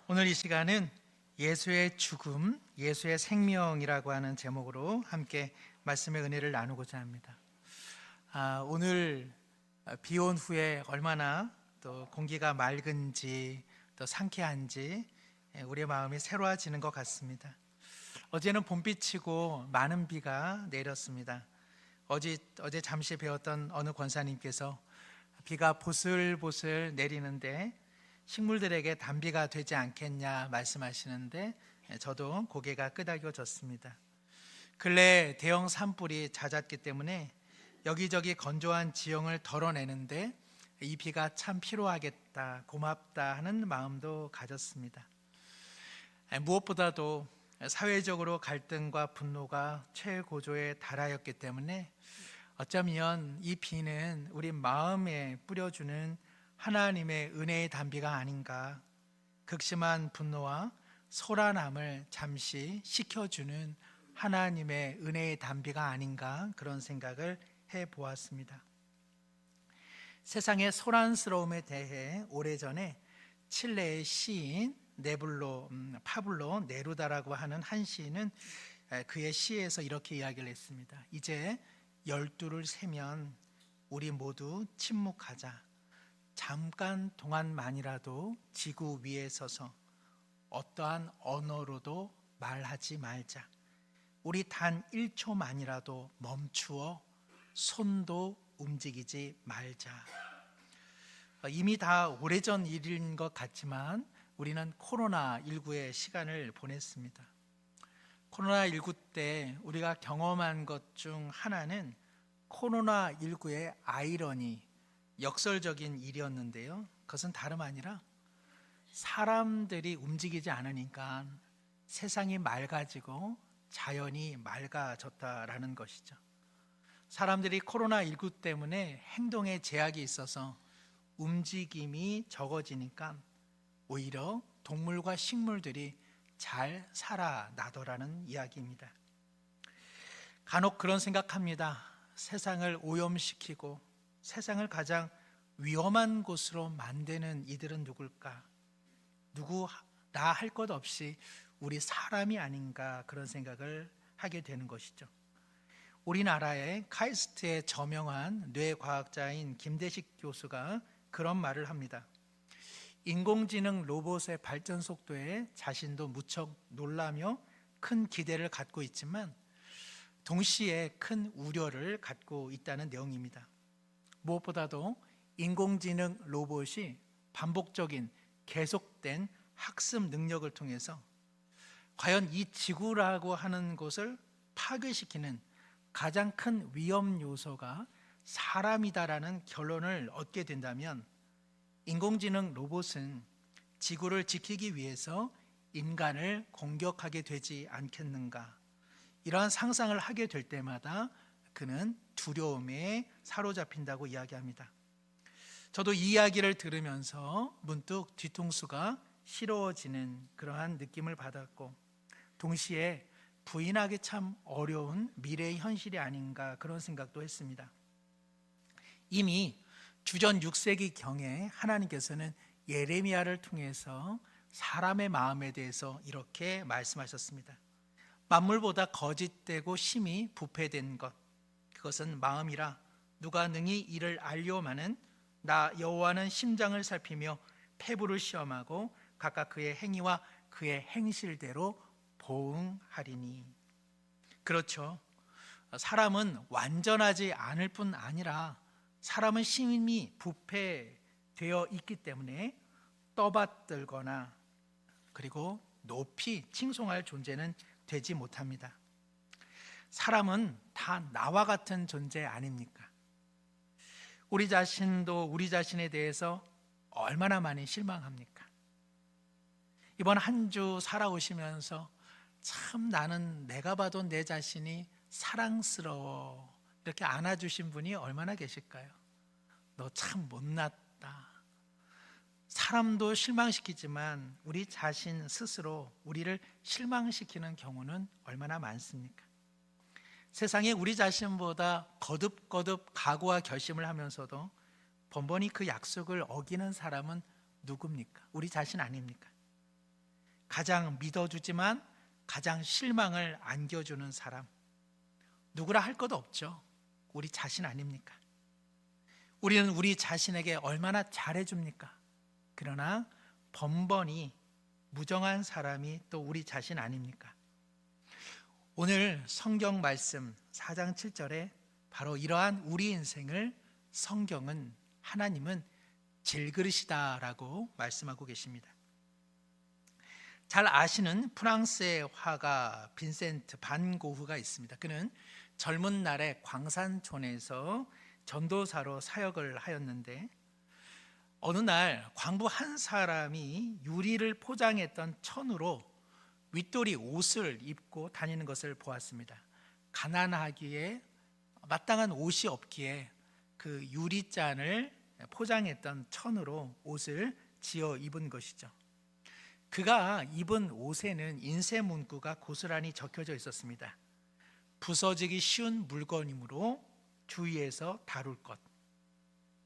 오늘 이 시간은 예수의 죽음, 예수의 생명이라고 하는 제목으로 함께 말씀의 은혜를 나누고자 합니다. 오늘 비 온 후에 얼마나 또 공기가 맑은지 또 상쾌한지 우리의 마음이 새로워지는 것 같습니다. 어제는 봄비치고 많은 비가 내렸습니다. 어제 잠시 배웠던 어느 권사님께서 비가 보슬보슬 내리는데 식물들에게 단비가 되지 않겠냐 말씀하시는데 저도 고개가 끄덕여졌습니다. 근래 대형 산불이 잦았기 때문에 여기저기 건조한 지형을 덜어내는데 이 비가 참 필요하겠다, 고맙다 하는 마음도 가졌습니다. 무엇보다도 사회적으로 갈등과 분노가 최고조에 달하였기 때문에 어쩌면 이 비는 우리 마음에 뿌려주는 하나님의 은혜의 단비가 아닌가, 극심한 분노와 소란함을 잠시 식혀주는 하나님의 은혜의 단비가 아닌가, 그런 생각을 해보았습니다. 세상의 소란스러움에 대해 오래전에 칠레의 시인 파블로 네루다라고 하는 한 시인은 그의 시에서 이렇게 이야기를 했습니다. 이제 12를 세면 우리 모두 침묵하자. 잠깐 동안만이라도 지구 위에 서서 어떠한 언어로도 말하지 말자. 우리 단 1초만이라도 멈추어 손도 움직이지 말자. 이미 다 오래전 일인 것 같지만 우리는 코로나19의 시간을 보냈습니다. 코로나19 때 우리가 경험한 것 중 하나는 코로나19의 아이러니, 역설적인 일이었는데요. 그것은 다름 아니라 사람들이 움직이지 않으니까 세상이 맑아지고 자연이 맑아졌다라는 것이죠. 사람들이 코로나19 때문에 행동에 제약이 있어서 움직임이 적어지니까 오히려 동물과 식물들이 잘 살아나더라는 이야기입니다. 간혹 그런 생각합니다. 세상을 오염시키고 세상을 가장 위험한 곳으로 만드는 이들은 누굴까? 나 할 것 없이 우리 사람이 아닌가, 그런 생각을 하게 되는 것이죠. 우리나라의 카이스트에 저명한 뇌과학자인 김대식 교수가 그런 말을 합니다. 인공지능 로봇의 발전 속도에 자신도 무척 놀라며 큰 기대를 갖고 있지만 동시에 큰 우려를 갖고 있다는 내용입니다. 무엇보다도 인공지능 로봇이 반복적인 계속된 학습 능력을 통해서 과연 이 지구라고 하는 것을 파괴시키는 가장 큰 위험 요소가 사람이다라는 결론을 얻게 된다면 인공지능 로봇은 지구를 지키기 위해서 인간을 공격하게 되지 않겠는가, 이러한 상상을 하게 될 때마다 그는 두려움에 사로잡힌다고 이야기합니다. 저도 이 이야기를 들으면서 문득 뒤통수가 시려워지는 그러한 느낌을 받았고, 동시에 부인하기 참 어려운 미래의 현실이 아닌가, 그런 생각도 했습니다. 이미 주전 6세기경에 하나님께서는 예레미야를 통해서 사람의 마음에 대해서 이렇게 말씀하셨습니다. 만물보다 거짓되고 심히 부패된 것, 그것은 마음이라 누가 능히 이를 알려마는 나 여호와는 심장을 살피며 폐부를 시험하고 각각 그의 행위와 그의 행실대로 보응하리니. 그렇죠. 사람은 완전하지 않을 뿐 아니라 사람은 심히 부패되어 있기 때문에 떠받들거나 그리고 높이 칭송할 존재는 되지 못합니다. 사람은 다 나와 같은 존재 아닙니까? 우리 자신도 우리 자신에 대해서 얼마나 많이 실망합니까? 이번 한 주 살아오시면서 참 나는 내가 봐도 내 자신이 사랑스러워, 이렇게 안아주신 분이 얼마나 계실까요? 너 참 못났다. 사람도 실망시키지만 우리 자신 스스로 우리를 실망시키는 경우는 얼마나 많습니까? 세상에 우리 자신보다 거듭거듭 각오와 결심을 하면서도 번번이 그 약속을 어기는 사람은 누굽니까? 우리 자신 아닙니까? 가장 믿어주지만 가장 실망을 안겨주는 사람, 누구라 할 것도 없죠. 우리 자신 아닙니까? 우리는 우리 자신에게 얼마나 잘해줍니까? 그러나 번번이 무정한 사람이 또 우리 자신 아닙니까? 오늘 성경 말씀 4장 7절에 바로 이러한 우리 인생을 성경은, 하나님은 질그릇이다라고 말씀하고 계십니다. 잘 아시는 프랑스의 화가 빈센트 반 고흐가 있습니다. 그는 젊은 날에 광산촌에서 전도사로 사역을 하였는데, 어느 날 광부 한 사람이 유리를 포장했던 천으로 윗돌이 옷을 입고 다니는 것을 보았습니다. 가난하기에 마땅한 옷이 없기에 그 유리잔을 포장했던 천으로 옷을 지어 입은 것이죠. 그가 입은 옷에는 인쇄 문구가 고스란히 적혀져 있었습니다. 부서지기 쉬운 물건이므로 주의해서 다룰 것.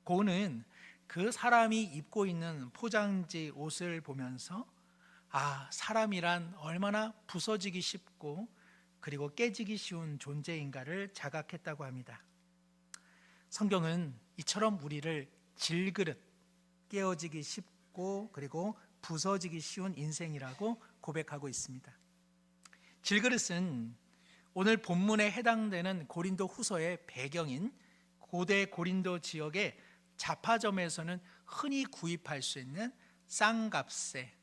고는 그 사람이 입고 있는 포장지 옷을 보면서 사람이란 얼마나 부서지기 쉽고 그리고 깨지기 쉬운 존재인가를 자각했다고 합니다. 성경은 이처럼 우리를 질그릇, 깨어지기 쉽고 그리고 부서지기 쉬운 인생이라고 고백하고 있습니다. 질그릇은 오늘 본문에 해당되는 고린도 후서의 배경인 고대 고린도 지역의 잡화점에서는 흔히 구입할 수 있는 싼값에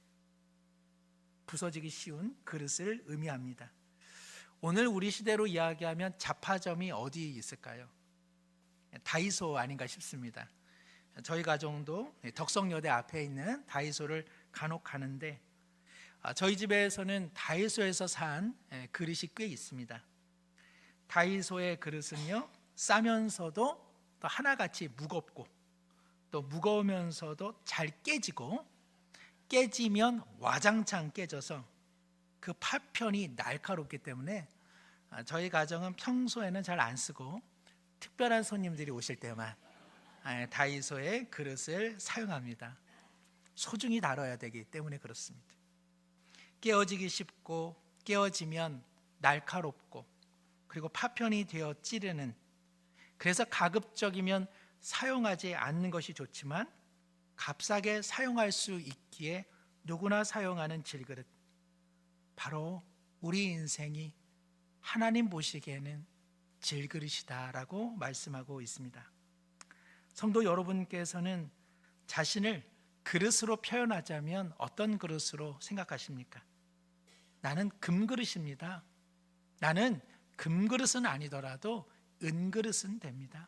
부서지기 쉬운 그릇을 의미합니다. 오늘 우리 시대로 이야기하면 잡화점이 어디 있을까요? 다이소 아닌가 싶습니다. 저희 가정도 덕성여대 앞에 있는 다이소를 간혹 가는데, 저희 집에서는 다이소에서 산 그릇이 꽤 있습니다. 다이소의 그릇은요, 싸면서도 또 하나같이 무겁고 또 무거우면서도 잘 깨지고, 깨지면 와장창 깨져서 그 파편이 날카롭기 때문에 저희 가정은 평소에는 잘 안 쓰고 특별한 손님들이 오실 때만 다이소의 그릇을 사용합니다. 소중히 다뤄야 되기 때문에 그렇습니다. 깨어지기 쉽고 깨어지면 날카롭고 그리고 파편이 되어 찌르는, 그래서 가급적이면 사용하지 않는 것이 좋지만 값싸게 사용할 수 있기에 누구나 사용하는 질그릇, 바로 우리 인생이 하나님 보시기에는 질그릇이다라고 말씀하고 있습니다. 성도 여러분께서는 자신을 그릇으로 표현하자면 어떤 그릇으로 생각하십니까? 나는 금그릇입니다. 나는 금그릇은 아니더라도 은그릇은 됩니다.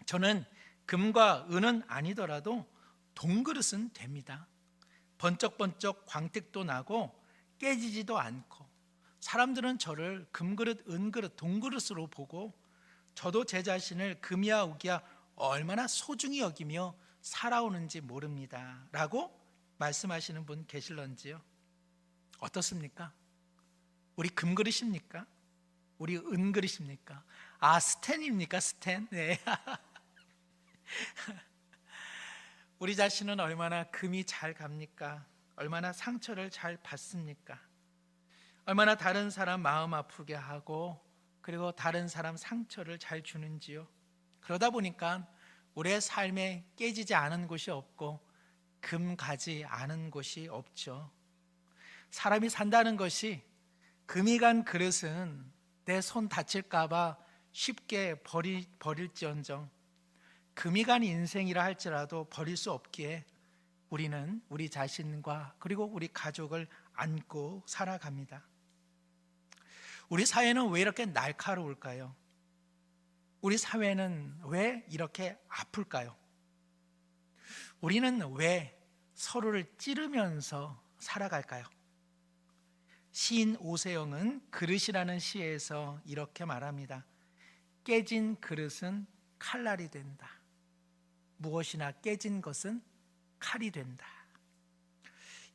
저는 금과 은은 아니더라도 동그릇은 됩니다. 번쩍번쩍 광택도 나고 깨지지도 않고, 사람들은 저를 금그릇, 은그릇, 동그릇으로 보고 저도 제 자신을 금이야 옥이야 얼마나 소중히 여기며 살아오는지 모릅니다 라고 말씀하시는 분 계실런지요? 어떻습니까? 우리 금그릇입니까? 우리 은그릇입니까? 스텐입니까? 스텐? 네. 우리 자신은 얼마나 금이 잘 갑니까? 얼마나 상처를 잘 받습니까? 얼마나 다른 사람 마음 아프게 하고 그리고 다른 사람 상처를 잘 주는지요? 그러다 보니까 우리의 삶에 깨지지 않은 곳이 없고 금 가지 않은 곳이 없죠. 사람이 산다는 것이, 금이 간 그릇은 내 손 다칠까 봐 쉽게 버릴지언정 금이 간 인생이라 할지라도 버릴 수 없기에 우리는 우리 자신과 그리고 우리 가족을 안고 살아갑니다. 우리 사회는 왜 이렇게 날카로울까요? 우리 사회는 왜 이렇게 아플까요? 우리는 왜 서로를 찌르면서 살아갈까요? 시인 오세영은 그릇이라는 시에서 이렇게 말합니다. 깨진 그릇은 칼날이 된다. 무엇이나 깨진 것은 칼이 된다.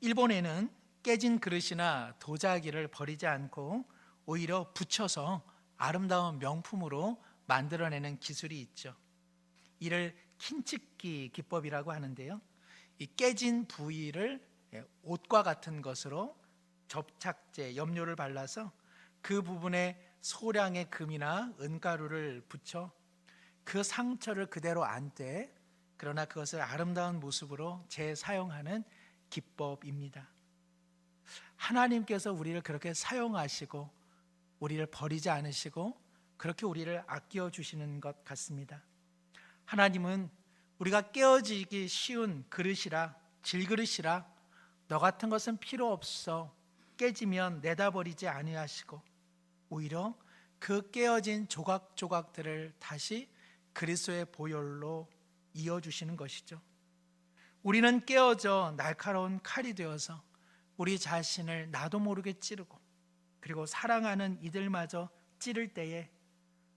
일본에는 깨진 그릇이나 도자기를 버리지 않고 오히려 붙여서 아름다운 명품으로 만들어내는 기술이 있죠. 이를 킨츠키 기법이라고 하는데요, 이 깨진 부위를 옷과 같은 것으로 접착제, 염료를 발라서 그 부분에 소량의 금이나 은가루를 붙여 그 상처를 그대로 안되, 그러나 그것을 아름다운 모습으로 재사용하는 기법입니다. 하나님께서 우리를 그렇게 사용하시고 우리를 버리지 않으시고 그렇게 우리를 아껴 주시는 것 같습니다. 하나님은 우리가 깨어지기 쉬운 그릇이라, 질그릇이라 너 같은 것은 필요 없어, 깨지면 내다 버리지 아니하시고 오히려 그 깨어진 조각조각들을 다시 그리스도의 보혈로 이어주시는 것이죠. 우리는 깨어져 날카로운 칼이 되어서 우리 자신을 나도 모르게 찌르고, 그리고 사랑하는 이들마저 찌를 때에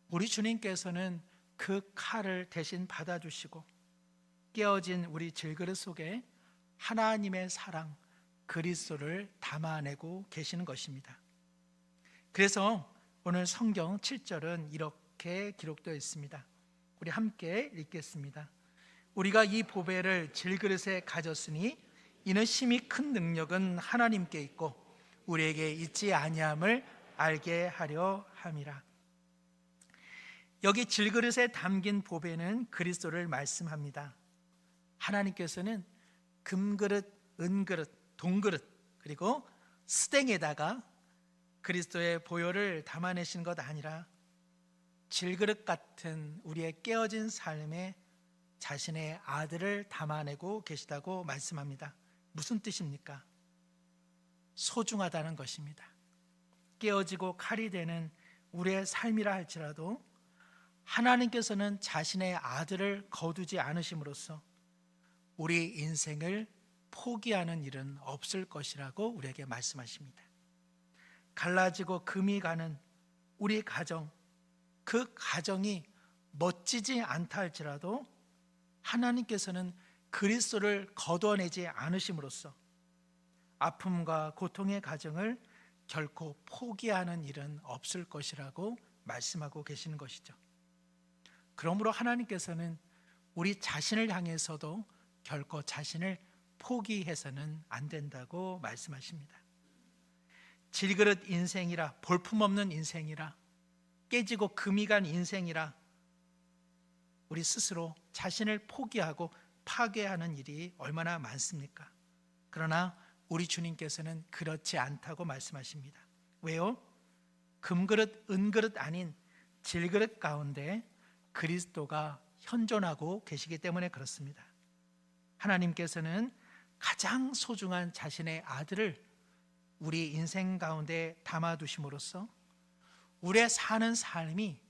우리 주님께서는 그 칼을 대신 받아주시고 깨어진 우리 질그릇 속에 하나님의 사랑, 그리스도를 담아내고 계시는 것입니다. 그래서 오늘 성경 7절은 이렇게 기록되어 있습니다. 우리 함께 읽겠습니다. 우리가 이 보배를 질그릇에 가졌으니 이는 심히 큰 능력은 하나님께 있고 우리에게 있지 아니함을 알게 하려 함이라. 여기 질그릇에 담긴 보배는 그리스도를 말씀합니다. 하나님께서는 금그릇, 은그릇, 동그릇, 그리고 스댕에다가 그리스도의 보혈을 담아내신 것 아니라 질그릇 같은 우리의 깨어진 삶에 자신의 아들을 담아내고 계시다고 말씀합니다. 무슨 뜻입니까? 소중하다는 것입니다. 깨어지고 칼이 되는 우리의 삶이라 할지라도 하나님께서는 자신의 아들을 거두지 않으심으로써 우리 인생을 포기하는 일은 없을 것이라고 우리에게 말씀하십니다. 갈라지고 금이 가는 우리 가정, 그 가정이 멋지지 않다 할지라도 하나님께서는 그리스도를 거둬내지 않으심으로써 아픔과 고통의 가정을 결코 포기하는 일은 없을 것이라고 말씀하고 계시는 것이죠. 그러므로 하나님께서는 우리 자신을 향해서도 결코 자신을 포기해서는 안 된다고 말씀하십니다. 질그릇 인생이라, 볼품없는 인생이라, 깨지고 금이 간 인생이라 우리 스스로 자신을 포기하고 파괴하는 일이 얼마나 많습니까? 그러나 우리 주님께서는 그렇지 않다고 말씀하십니다. 왜요? 금그릇, 은그릇 아닌 질그릇 가운데 그리스도가 현존하고 계시기 때문에 그렇습니다. 하나님께서는 가장 소중한 자신의 아들을 우리 인생 가운데 담아두심으로써 우리의 사는 삶이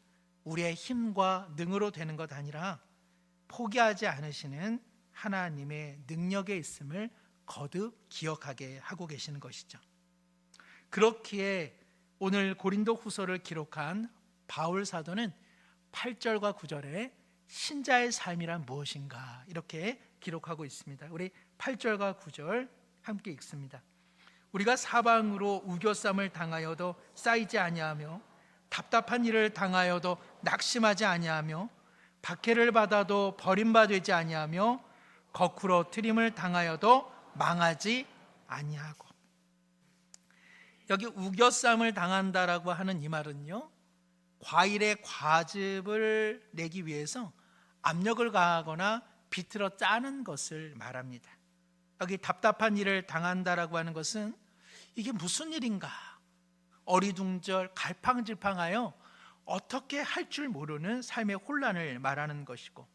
우리의 힘과 능으로 되는 것 아니라 포기하지 않으시는 하나님의 능력에 있음을 거듭 기억하게 하고 계시는 것이죠. 그렇기에 오늘 고린도 후서를 기록한 바울 사도는 8절과 9절에 신자의 삶이란 무엇인가 이렇게 기록하고 있습니다. 우리 8절과 9절 함께 읽습니다. 우리가 사방으로 우겨쌈을 당하여도 쌓이지 아니하며 답답한 일을 당하여도 낙심하지 아니하며 박해를 받아도 버림받지 아니하며 거꾸로 트림을 당하여도 망하지 아니하고. 여기 우겨쌈을 당한다라고 하는 이 말은요, 과일의 과즙을 내기 위해서 압력을 가하거나 비틀어 짜는 것을 말합니다. 여기 답답한 일을 당한다라고 하는 것은 이게 무슨 일인가 어리둥절 갈팡질팡하여 어떻게 할 줄 모르는 삶의 혼란을 말하는 것이고,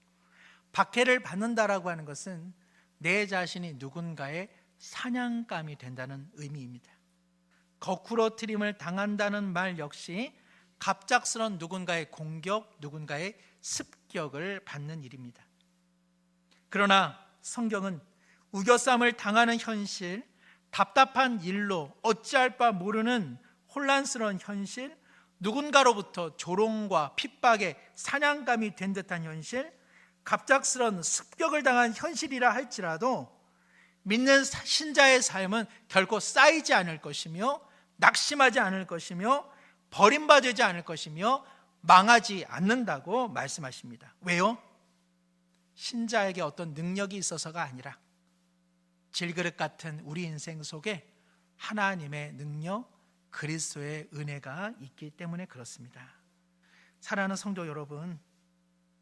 박해를 받는다라고 하는 것은 내 자신이 누군가의 사냥감이 된다는 의미입니다. 거꾸로 트림을 당한다는 말 역시 갑작스런 누군가의 공격, 누군가의 습격을 받는 일입니다. 그러나 성경은 우겨쌈을 당하는 현실, 답답한 일로 어찌할 바 모르는 혼란스러운 현실, 누군가로부터 조롱과 핍박의 사냥감이 된 듯한 현실, 갑작스런 습격을 당한 현실이라 할지라도 믿는 신자의 삶은 결코 쌓이지 않을 것이며 낙심하지 않을 것이며 버림받지 않을 것이며 망하지 않는다고 말씀하십니다. 왜요? 신자에게 어떤 능력이 있어서가 아니라 질그릇 같은 우리 인생 속에 하나님의 능력, 그리스도의 은혜가 있기 때문에 그렇습니다. 사랑하는 성도 여러분,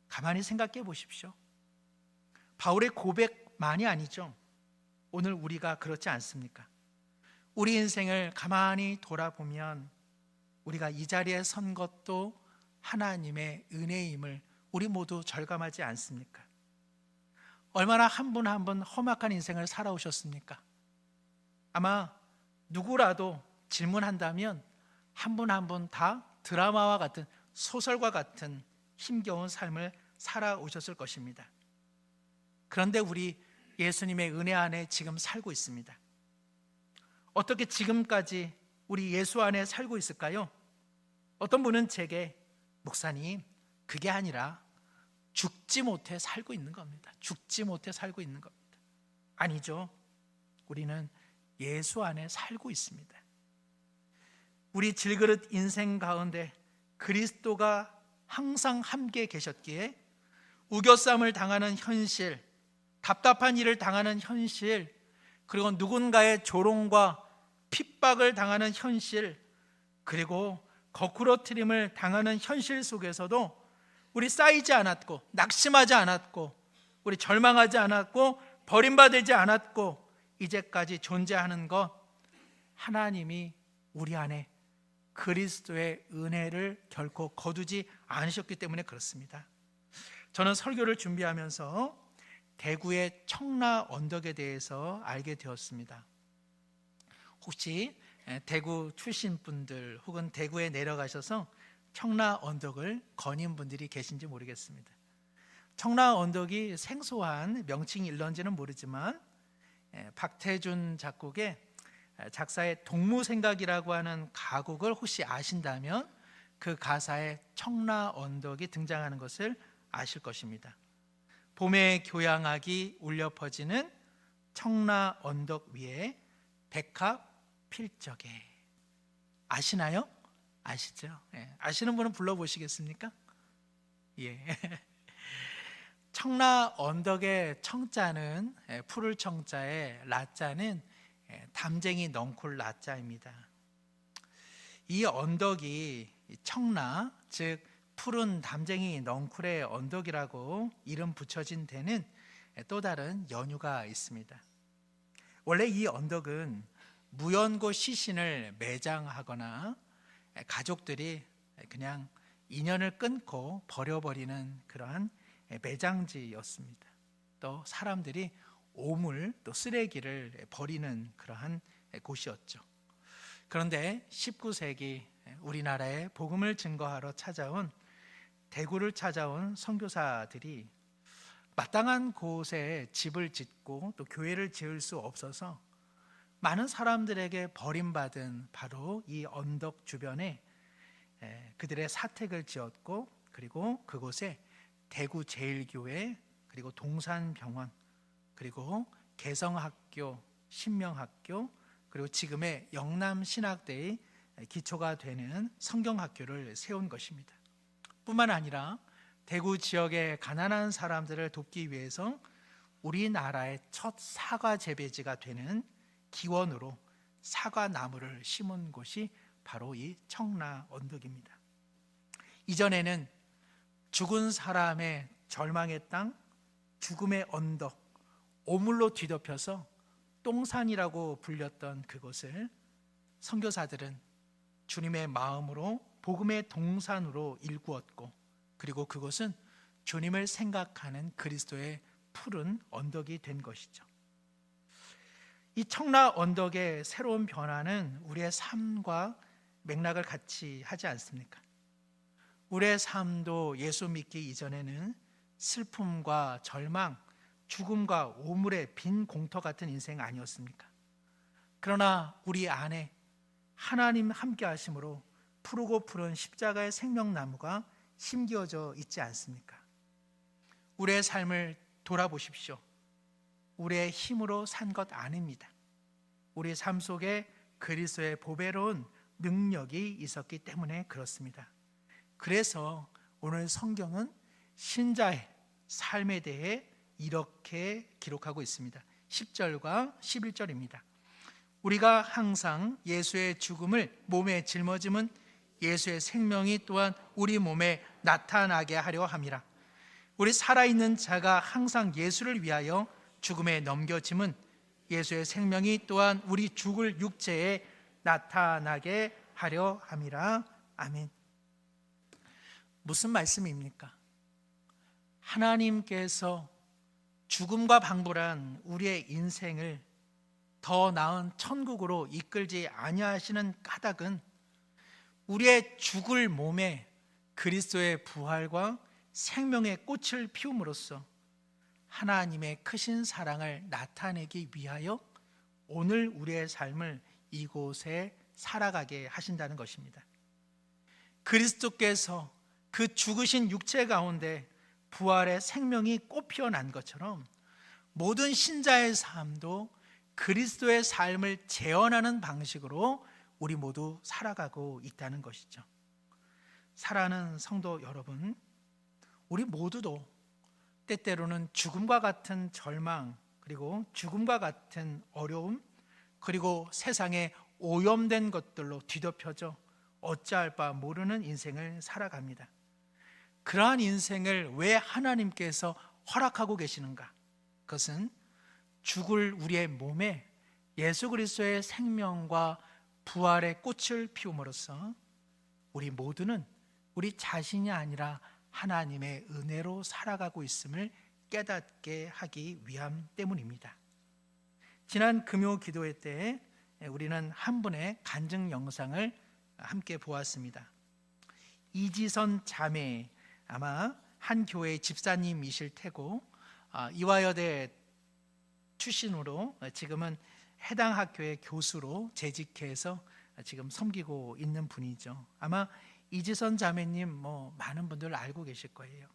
가만히 생각해 보십시오. 바울의 고백만이 아니죠. 오늘 우리가 그렇지 않습니까? 우리 인생을 가만히 돌아보면 우리가 이 자리에 선 것도 하나님의 은혜임을 우리 모두 절감하지 않습니까? 얼마나 한 분 한 분 험악한 인생을 살아오셨습니까? 아마 누구라도 질문한다면 한 분 한 분 다 드라마와 같은, 소설과 같은 힘겨운 삶을 살아오셨을 것입니다. 그런데 우리 예수님의 은혜 안에 지금 살고 있습니다. 어떻게 지금까지 우리 예수 안에 살고 있을까요? 어떤 분은 제게, 목사님, 그게 아니라 죽지 못해 살고 있는 겁니다. 죽지 못해 살고 있는 겁니다. 아니죠. 우리는 예수 안에 살고 있습니다. 우리 질그릇 인생 가운데 그리스도가 항상 함께 계셨기에 우겨쌈을 당하는 현실, 답답한 일을 당하는 현실, 그리고 누군가의 조롱과 핍박을 당하는 현실, 그리고 거꾸로 트림을 당하는 현실 속에서도 우리 쌓이지 않았고, 낙심하지 않았고, 우리 절망하지 않았고, 버림받지 않았고, 이제까지 존재하는 것, 하나님이 우리 안에 그리스도의 은혜를 결코 거두지 않으셨기 때문에 그렇습니다. 저는 설교를 준비하면서 대구의 청라 언덕에 대해서 알게 되었습니다. 혹시 대구 출신 분들 혹은 대구에 내려가셔서 청라 언덕을 거닌 분들이 계신지 모르겠습니다. 청라 언덕이 생소한 명칭이 일런지는 모르지만 박태준 작곡의 작사의 동무생각이라고 하는 가곡을 혹시 아신다면 그 가사에 청라 언덕이 등장하는 것을 아실 것입니다. 봄의 교향악이 울려 퍼지는 청라 언덕 위에 백합 필적에. 아시나요? 아시죠? 아시는 분은 불러보시겠습니까? 예. 청라 언덕의 청자는, 푸를 청자의 라자는 담쟁이 넝쿨 라자입니다. 이 언덕이 청라, 즉 푸른 담쟁이 넝쿨의 언덕이라고 이름 붙여진 데는 또 다른 연유가 있습니다. 원래 이 언덕은 무연고 시신을 매장하거나 가족들이 그냥 인연을 끊고 버려버리는 그러한 매장지였습니다. 또 사람들이 오물, 또 쓰레기를 버리는 그러한 곳이었죠. 그런데 19세기 우리나라에 복음을 증거하러 찾아온, 대구를 찾아온 선교사들이 마땅한 곳에 집을 짓고 또 교회를 지을 수 없어서 많은 사람들에게 버림받은 바로 이 언덕 주변에 그들의 사택을 지었고, 그리고 그곳에 대구 제일교회, 그리고 동산병원, 그리고 개성학교, 신명학교, 그리고 지금의 영남신학대의 기초가 되는 성경학교를 세운 것입니다. 뿐만 아니라 대구 지역의 가난한 사람들을 돕기 위해서 우리나라의 첫 사과 재배지가 되는 기원으로 사과나무를 심은 곳이 바로 이 청라 언덕입니다. 이전에는 죽은 사람의 절망의 땅, 죽음의 언덕, 오물로 뒤덮여서 똥산이라고 불렸던 그곳을 선교사들은 주님의 마음으로 복음의 동산으로 일구었고, 그리고 그곳은 주님을 생각하는 그리스도의 푸른 언덕이 된 것이죠. 이 청라 언덕의 새로운 변화는 우리의 삶과 맥락을 같이 하지 않습니까? 우리의 삶도 예수 믿기 이전에는 슬픔과 절망, 죽음과 오물의 빈 공터 같은 인생 아니었습니까? 그러나 우리 안에 하나님 함께 하심으로 푸르고 푸른 십자가의 생명나무가 심겨져 있지 않습니까? 우리의 삶을 돌아보십시오. 우리의 힘으로 산 것 아닙니다. 우리 삶 속에 그리스도의 보배로운 능력이 있었기 때문에 그렇습니다. 그래서 오늘 성경은 신자의 삶에 대해 이렇게 기록하고 있습니다. 10절과 11절입니다. 우리가 항상 예수의 죽음을 몸에 짊어짐은 예수의 생명이 또한 우리 몸에 나타나게 하려 함이라. 우리 살아있는 자가 항상 예수를 위하여 죽음에 넘겨짐은 예수의 생명이 또한 우리 죽을 육체에 나타나게 하려 함이라. 아멘. 무슨 말씀입니까? 하나님께서 죽음과 방불한 우리의 인생을 더 나은 천국으로 이끌지 아니하시는 까닭은 우리의 죽을 몸에 그리스도의 부활과 생명의 꽃을 피움으로써 하나님의 크신 사랑을 나타내기 위하여 오늘 우리의 삶을 이곳에 살아가게 하신다는 것입니다. 그리스도께서 그 죽으신 육체 가운데 부활의 생명이 꽃피어난 것처럼 모든 신자의 삶도 그리스도의 삶을 재현하는 방식으로 우리 모두 살아가고 있다는 것이죠. 사랑하는 성도 여러분, 우리 모두도 때때로는 죽음과 같은 절망, 그리고 죽음과 같은 어려움, 그리고 세상에 오염된 것들로 뒤덮여져 어찌할 바 모르는 인생을 살아갑니다. 그러한 인생을 왜 하나님께서 허락하고 계시는가? 그것은 죽을 우리의 몸에 예수 그리스도의 생명과 부활의 꽃을 피움으로써 우리 모두는 우리 자신이 아니라 하나님의 은혜로 살아가고 있음을 깨닫게 하기 위함 때문입니다. 지난 금요 기도회 때 우리는 한 분의 간증 영상을 함께 보았습니다. 이지선 자매, 아마 한 교회의 집사님이실 테고 이화여대 출신으로 지금은 해당 학교의 교수로 재직해서 지금 섬기고 있는 분이죠. 아마 이지선 자매님 많은 분들 알고 계실 거예요.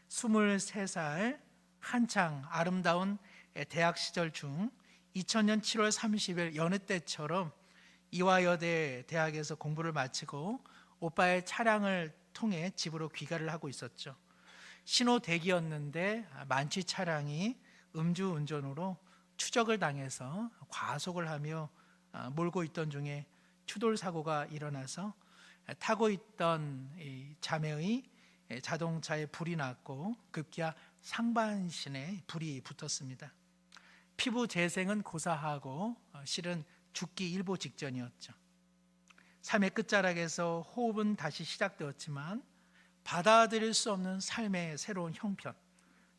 23살 한창 아름다운 대학 시절 중 2000년 7월 30일 여느 때처럼 이화여대 대학에서 공부를 마치고 오빠의 차량을 통해 집으로 귀가를 하고 있었죠. 신호 대기였는데 만취 차량이 음주운전으로 추적을 당해서 과속을 하며 몰고 있던 중에 추돌 사고가 일어나서 타고 있던 이 자매의 자동차에 불이 났고 급기야 상반신에 불이 붙었습니다. 피부 재생은 고사하고 실은 죽기 일보 직전이었죠. 삶의 끝자락에서 호흡은 다시 시작되었지만 받아들일 수 없는 삶의 새로운 형편,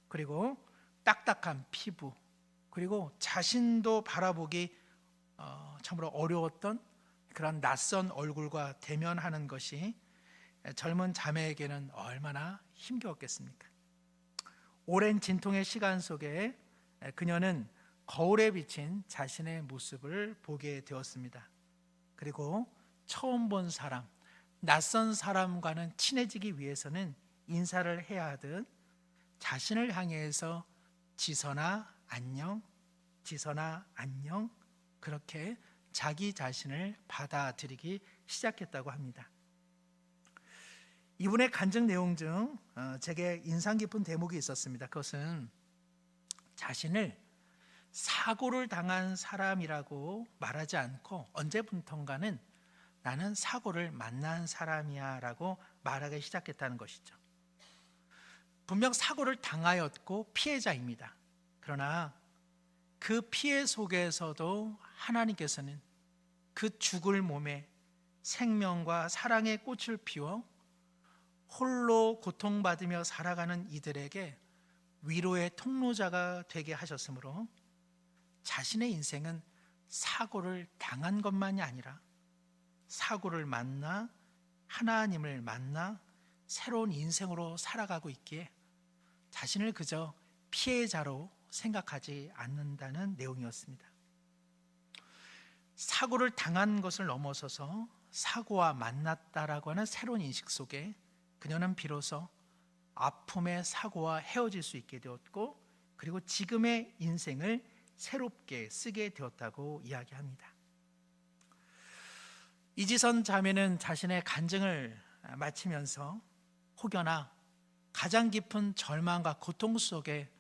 그리고 딱딱한 피부, 그리고 자신도 바라보기 참으로 어려웠던 그런 낯선 얼굴과 대면하는 것이 젊은 자매에게는 얼마나 힘겨웠겠습니까? 오랜 진통의 시간 속에 그녀는 거울에 비친 자신의 모습을 보게 되었습니다. 그리고 처음 본 사람, 낯선 사람과는 친해지기 위해서는 인사를 해야 하듯 자신을 향해서 지선아 안녕, 지선아 안녕, 그렇게 자기 자신을 받아들이기 시작했다고 합니다. 이분의 간증 내용 중 제게 인상 깊은 대목이 있었습니다. 그것은 자신을 사고를 당한 사람이라고 말하지 않고 언제부턴가는 나는 사고를 만난 사람이야 라고 말하기 시작했다는 것이죠. 분명 사고를 당하였고 피해자입니다. 그러나 그 피해 속에서도 하나님께서는 그 죽을 몸에 생명과 사랑의 꽃을 피워 홀로 고통받으며 살아가는 이들에게 위로의 통로자가 되게 하셨으므로 자신의 인생은 사고를 당한 것만이 아니라 사고를 만나 하나님을 만나 새로운 인생으로 살아가고 있기에 자신을 그저 피해자로 생각하지 않는다는 내용이었습니다. 사고를 당한 것을 넘어서서 사고와 만났다라고 하는 새로운 인식 속에 그녀는 비로소 아픔의 사고와 헤어질 수 있게 되었고, 그리고 지금의 인생을 새롭게 쓰게 되었다고 이야기합니다. 이지선 자매는 자신의 간증을 마치면서 혹여나 가장 깊은 절망과 고통 속에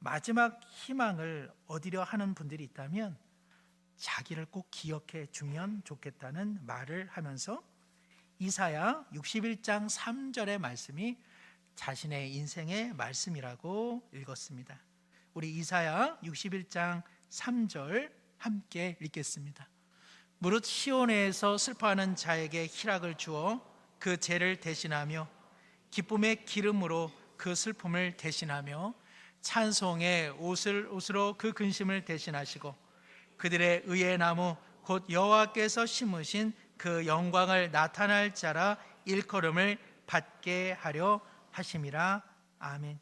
마지막 희망을 얻으려 하는 분들이 있다면 자기를 꼭 기억해 주면 좋겠다는 말을 하면서 이사야 61장 3절의 말씀이 자신의 인생의 말씀이라고 읽었습니다. 우리 이사야 61장 3절 함께 읽겠습니다. 무릇 시온에서 슬퍼하는 자에게 희락을 주어 그 죄를 대신하며 기쁨의 기름으로 그 슬픔을 대신하며 찬송의 옷으로 그 근심을 대신하시고 그들의 의의 나무 곧 여호와께서 심으신 그 영광을 나타날 자라 일컬음을 받게 하려 하심이라. 아멘.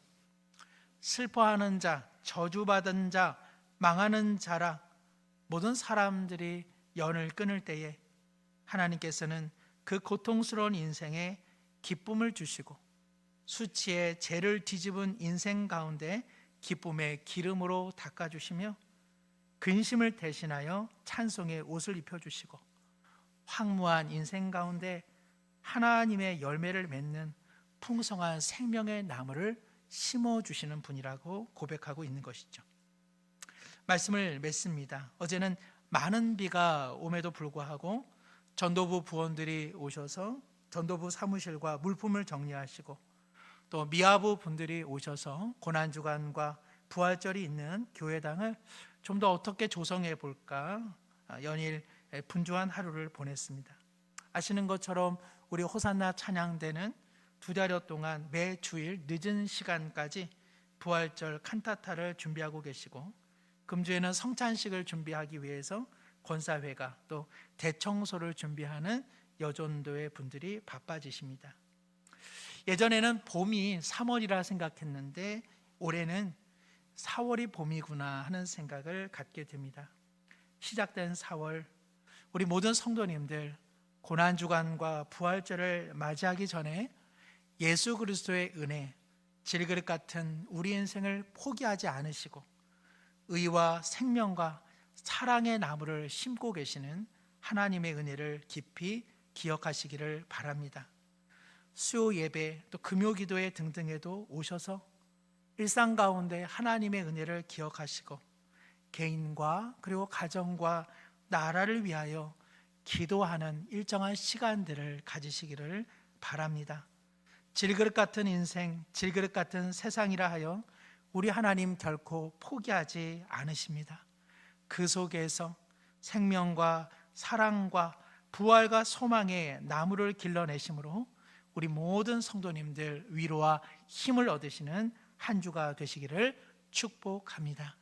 슬퍼하는 자, 저주받은 자, 망하는 자라 모든 사람들이 연을 끊을 때에 하나님께서는 그 고통스러운 인생에 기쁨을 주시고 수치의 죄를 뒤집은 인생 가운데 기쁨의 기름으로 닦아주시며 근심을 대신하여 찬송의 옷을 입혀주시고 황무한 인생 가운데 하나님의 열매를 맺는 풍성한 생명의 나무를 심어주시는 분이라고 고백하고 있는 것이죠. 말씀을 맺습니다. 어제는 많은 비가 옴에도 불구하고 전도부 부원들이 오셔서 전도부 사무실과 물품을 정리하시고 또 미아부 분들이 오셔서 고난주간과 부활절이 있는 교회당을 좀 더 어떻게 조성해 볼까 연일 분주한 하루를 보냈습니다. 아시는 것처럼 우리 호산나 찬양대는 2달여 동안 매 주일 늦은 시간까지 부활절 칸타타를 준비하고 계시고 금주에는 성찬식을 준비하기 위해서 권사회가 또 대청소를 준비하는 여전도의 분들이 바빠지십니다. 예전에는 봄이 3월이라 생각했는데 올해는 4월이 봄이구나 하는 생각을 갖게 됩니다. 시작된 4월, 우리 모든 성도님들 고난주간과 부활절을 맞이하기 전에 예수 그리스도의 은혜, 질그릇 같은 우리 인생을 포기하지 않으시고 의와 생명과 사랑의 나무를 심고 계시는 하나님의 은혜를 깊이 기억하시기를 바랍니다. 수요 예배 또 금요 기도회 등등에도 오셔서 일상 가운데 하나님의 은혜를 기억하시고 개인과 그리고 가정과 나라를 위하여 기도하는 일정한 시간들을 가지시기를 바랍니다. 질그릇 같은 인생, 질그릇 같은 세상이라 하여 우리 하나님 결코 포기하지 않으십니다. 그 속에서 생명과 사랑과 부활과 소망의 나무를 길러내심으로 우리 모든 성도님들 위로와 힘을 얻으시는 한 주가 되시기를 축복합니다.